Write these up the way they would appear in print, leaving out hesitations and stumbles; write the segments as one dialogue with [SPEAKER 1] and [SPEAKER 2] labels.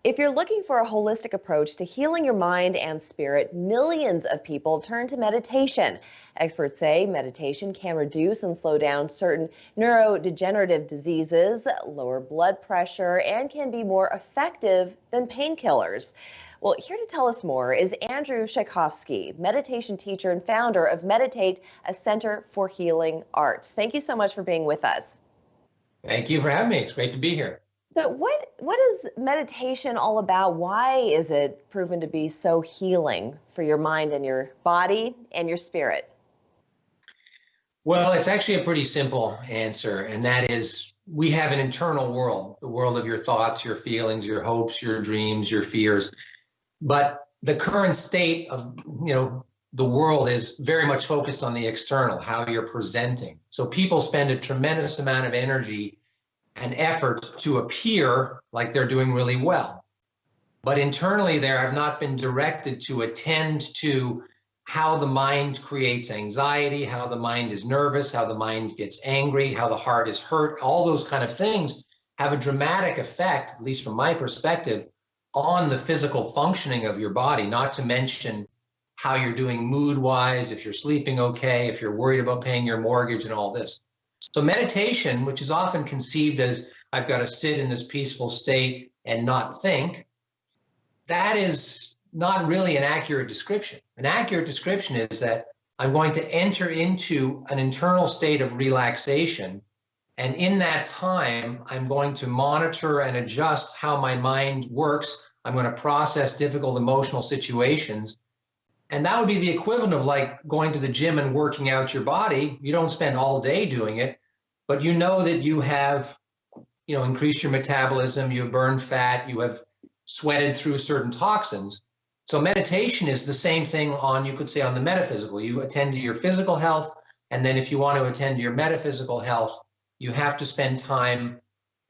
[SPEAKER 1] If you're looking for a holistic approach to healing your mind and spirit, millions of people turn to meditation. Experts say meditation can reduce and slow down certain neurodegenerative diseases, lower blood pressure, and can be more effective than painkillers. Well, here to tell us more is Andrew Shykofsky, meditation teacher and founder of Meditate, a Center for Healing Arts. Thank you so much for being with us.
[SPEAKER 2] Thank you for having me. It's great to be here.
[SPEAKER 1] So what is meditation all about? Why is it proven to be so healing for your mind and your body and your spirit?
[SPEAKER 2] Well, it's actually a pretty simple answer, and that is we have an internal world, the world of your thoughts, your feelings, your hopes, your dreams, your fears. But the current state of, the world is very much focused on the external, how you're presenting. So people spend a tremendous amount of energy and effort to appear like they're doing really well. But internally, they have not been directed to attend to how the mind creates anxiety, how the mind is nervous, how the mind gets angry, how the heart is hurt. All those kind of things have a dramatic effect, at least from my perspective, on the physical functioning of your body, not to mention how you're doing mood-wise, if you're sleeping okay, if you're worried about paying your mortgage and all this. So meditation, which is often conceived as I've got to sit in this peaceful state and not think, that is not really an accurate description. An accurate description is that I'm going to enter into an internal state of relaxation, and in that time, I'm going to monitor and adjust how my mind works. I'm going to process difficult emotional situations. And that would be the equivalent of like going to the gym and working out your body. You don't spend all day doing it, but you know that you have, increased your metabolism, you have burned fat, you have sweated through certain toxins. So meditation is the same thing you could say on the metaphysical. You attend to your physical health, and then if you want to attend to your metaphysical health, you have to spend time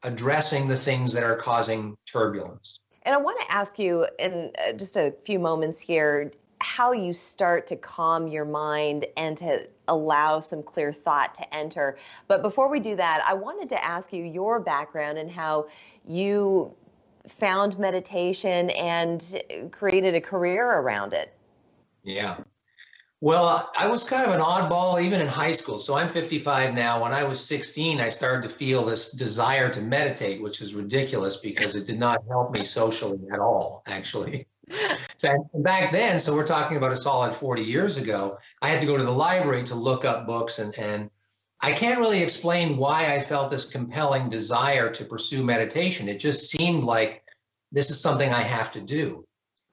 [SPEAKER 2] addressing the things that are causing turbulence.
[SPEAKER 1] And I want to ask you in just a few moments here, how you start to calm your mind and to allow some clear thought to enter. But before we do that, I wanted to ask you your background and how you found meditation and created a career around it.
[SPEAKER 2] Yeah. Well, I was kind of an oddball even in high school. So I'm 55 now. When I was 16, I started to feel this desire to meditate, which is ridiculous because it did not help me socially at all, actually. So back then, so we're talking about a solid 40 years ago, I had to go to the library to look up books, and I can't really explain why I felt this compelling desire to pursue meditation. It just seemed like this is something I have to do.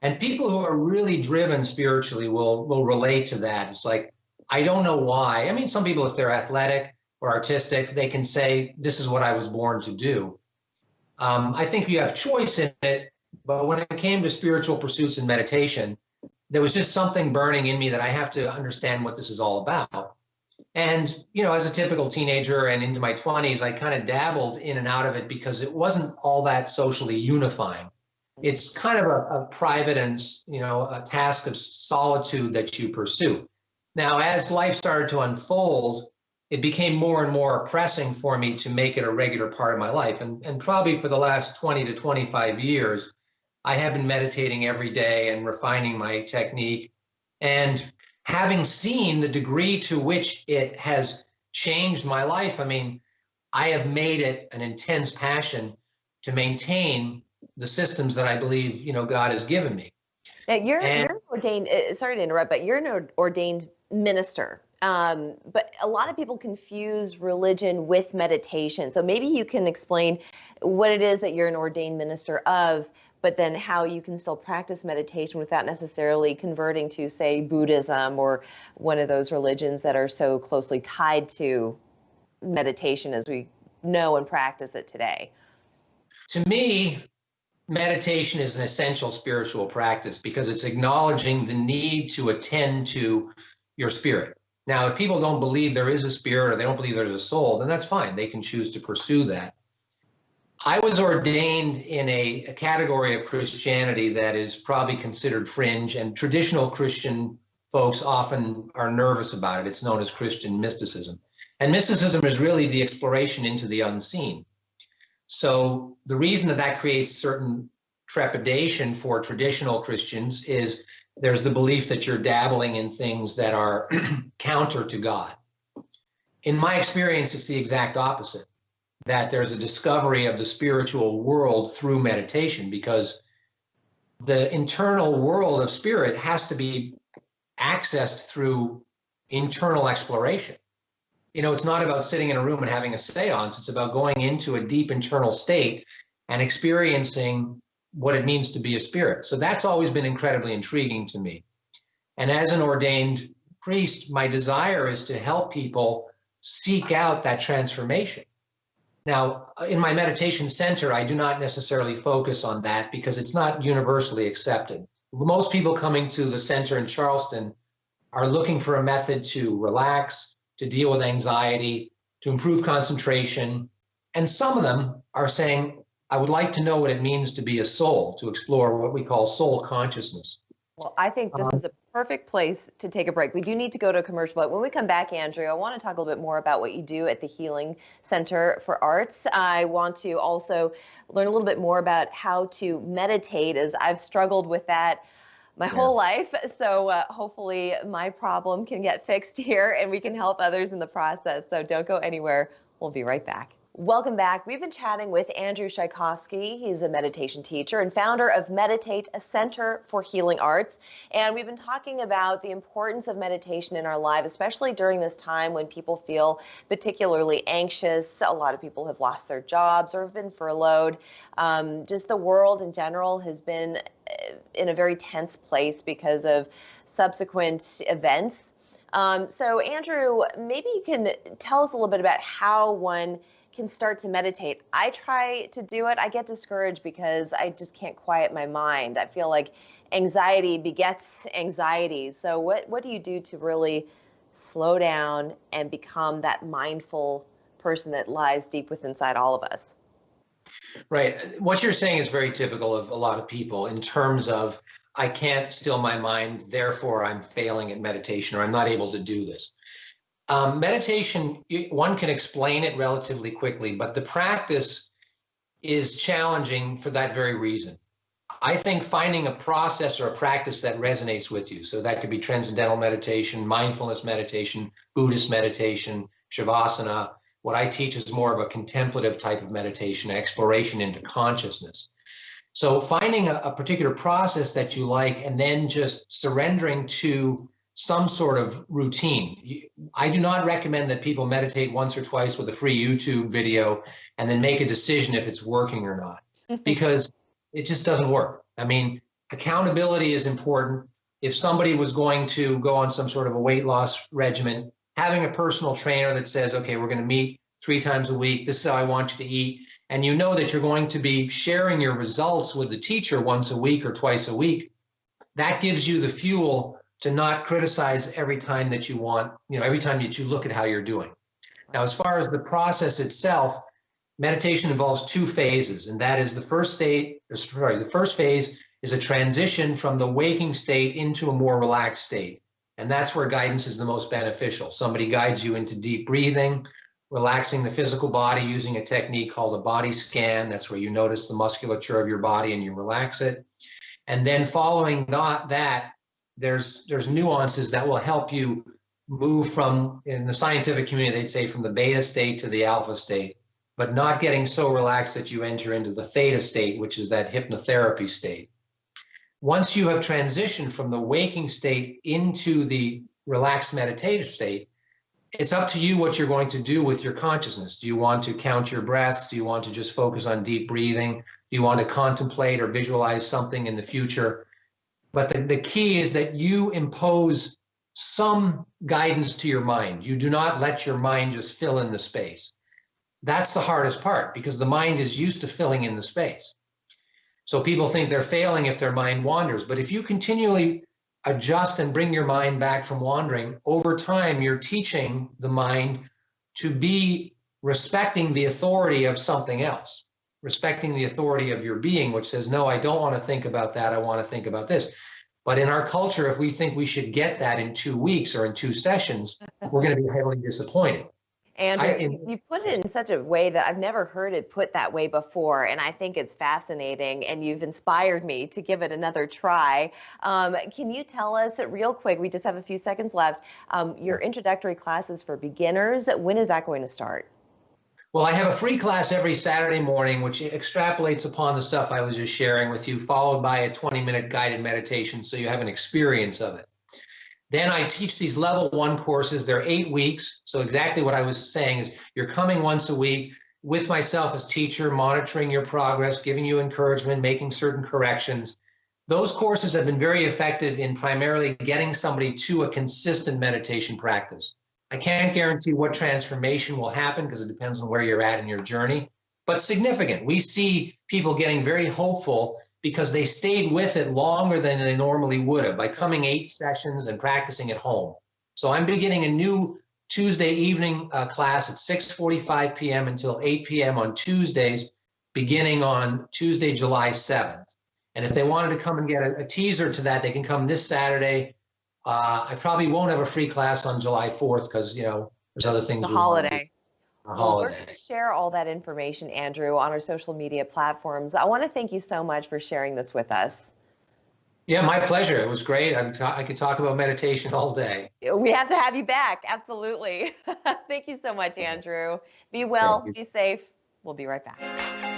[SPEAKER 2] And people who are really driven spiritually will relate to that. It's like, I don't know why. I mean, some people, if they're athletic or artistic, they can say, this is what I was born to do. I think you have choice in it. But when it came to spiritual pursuits and meditation, there was just something burning in me that I have to understand what this is all about. And, as a typical teenager and into my 20s, I kind of dabbled in and out of it because it wasn't all that socially unifying. It's kind of a private and, a task of solitude that you pursue. Now, as life started to unfold, it became more and more pressing for me to make it a regular part of my life. And probably for the last 20 to 25 years, I have been meditating every day and refining my technique. And having seen the degree to which it has changed my life, I mean, I have made it an intense passion to maintain the systems that I believe, God has given me.
[SPEAKER 1] Now, you're an ordained, sorry to interrupt, but you're an ordained minister. But a lot of people confuse religion with meditation. So maybe you can explain what it is that you're an ordained minister of, but then how you can still practice meditation without necessarily converting to, say, Buddhism or one of those religions that are so closely tied to meditation as we know and practice it today.
[SPEAKER 2] To me, meditation is an essential spiritual practice because it's acknowledging the need to attend to your spirit. Now, if people don't believe there is a spirit or they don't believe there's a soul, then that's fine. They can choose to pursue that. I was ordained in a category of Christianity that is probably considered fringe, and traditional Christian folks often are nervous about it. It's known as Christian mysticism. And mysticism is really the exploration into the unseen. So the reason that creates certain trepidation for traditional Christians is there's the belief that you're dabbling in things that are counter to God. In my experience, it's the exact opposite, that there's a discovery of the spiritual world through meditation, because the internal world of spirit has to be accessed through internal exploration. It's not about sitting in a room and having a seance. It's about going into a deep internal state and experiencing what it means to be a spirit. So that's always been incredibly intriguing to me. And as an ordained priest, my desire is to help people seek out that transformation. Now, in my meditation center, I do not necessarily focus on that because it's not universally accepted. Most people coming to the center in Charleston are looking for a method to relax, to deal with anxiety, to improve concentration. And some of them are saying, I would like to know what it means to be a soul, to explore what we call soul consciousness.
[SPEAKER 1] Well, I think this is a perfect place to take a break. We do need to go to a commercial, but when we come back, Andrew, I want to talk a little bit more about what you do at the Healing Center for Arts. I want to also learn a little bit more about how to meditate, as I've struggled with that my whole life. So hopefully my problem can get fixed here and we can help others in the process. So don't go anywhere. We'll be right back. Welcome back. We've been chatting with Andrew Shykofsky. He's a meditation teacher and founder of Meditate, a Center for Healing Arts. And we've been talking about the importance of meditation in our life, especially during this time when people feel particularly anxious. A lot of people have lost their jobs or have been furloughed. Just the world in general has been in a very tense place because of subsequent events. So Andrew, maybe you can tell us a little bit about how one can start to meditate. I try to do it. I get discouraged because I just can't quiet my mind. I feel like anxiety begets anxiety. So what do you do to really slow down and become that mindful person that lies deep within inside all of us?
[SPEAKER 2] Right. What you're saying is very typical of a lot of people in terms of, I can't still my mind, therefore I'm failing at meditation, or I'm not able to do this. Meditation, one can explain it relatively quickly, but the practice is challenging for that very reason. I think finding a process or a practice that resonates with you, so that could be transcendental meditation, mindfulness meditation, Buddhist meditation, Shavasana. What I teach is more of a contemplative type of meditation, exploration into consciousness. So finding a particular process that you like and then just surrendering to some sort of routine. I do not recommend that people meditate once or twice with a free YouTube video and then make a decision if it's working or not, because it just doesn't work. I mean, accountability is important. If somebody was going to go on some sort of a weight loss regimen, having a personal trainer that says, okay, we're going to meet 3 times a week, this is how I want you to eat, and you know that you're going to be sharing your results with the teacher once a week or twice a week, that gives you the fuel to not criticize every time that you want, every time that you look at how you're doing. Now, as far as the process itself, meditation involves 2 phases, and that is the first phase is a transition from the waking state into a more relaxed state. And that's where guidance is the most beneficial. Somebody guides you into deep breathing, relaxing the physical body using a technique called a body scan. That's where you notice the musculature of your body and you relax it. And then following that, there's nuances that will help you move from, in the scientific community, they'd say from the beta state to the alpha state, but not getting so relaxed that you enter into the theta state, which is that hypnotherapy state. Once you have transitioned from the waking state into the relaxed meditative state, it's up to you what you're going to do with your consciousness. Do you want to count your breaths? Do you want to just focus on deep breathing? Do you want to contemplate or visualize something in the future? But the key is that you impose some guidance to your mind. You do not let your mind just fill in the space. That's the hardest part, because the mind is used to filling in the space. So people think they're failing if their mind wanders. But if you continually adjust and bring your mind back from wandering, over time, you're teaching the mind to be respecting the authority of something else, respecting the authority of your being, which says, no, I don't want to think about that. I want to think about this. But in our culture, if we think we should get that in 2 weeks or in 2 sessions, we're going to be heavily disappointed.
[SPEAKER 1] Andrew, you put it in such a way that I've never heard it put that way before, and I think it's fascinating, and you've inspired me to give it another try. Can you tell us real quick, we just have a few seconds left, your introductory classes for beginners, when is that going to start?
[SPEAKER 2] Well, I have a free class every Saturday morning, which extrapolates upon the stuff I was just sharing with you, followed by a 20-minute guided meditation so you have an experience of it. Then I teach these level 1 courses. They're 8 weeks. So exactly what I was saying is you're coming once a week with myself as teacher, monitoring your progress, giving you encouragement, making certain corrections. Those courses have been very effective in primarily getting somebody to a consistent meditation practice. I can't guarantee what transformation will happen because it depends on where you're at in your journey, but significant. We see people getting very hopeful because they stayed with it longer than they normally would have by coming 8 sessions and practicing at home. So I'm beginning a new Tuesday evening class at 6:45 p.m. until 8 p.m. on Tuesdays, beginning on Tuesday, July 7th. And if they wanted to come and get a teaser to that, they can come this Saturday. I probably won't have a free class on July 4th because, there's other things.
[SPEAKER 1] The holiday.
[SPEAKER 2] Well,
[SPEAKER 1] we're going to share all that information, Andrew, on our social media platforms. I want to thank you so much for sharing this with us.
[SPEAKER 2] Yeah, my pleasure. It was great. I could talk about meditation all day.
[SPEAKER 1] We have to have you back. Absolutely. Thank you so much, Andrew. Be well, be safe. We'll be right back.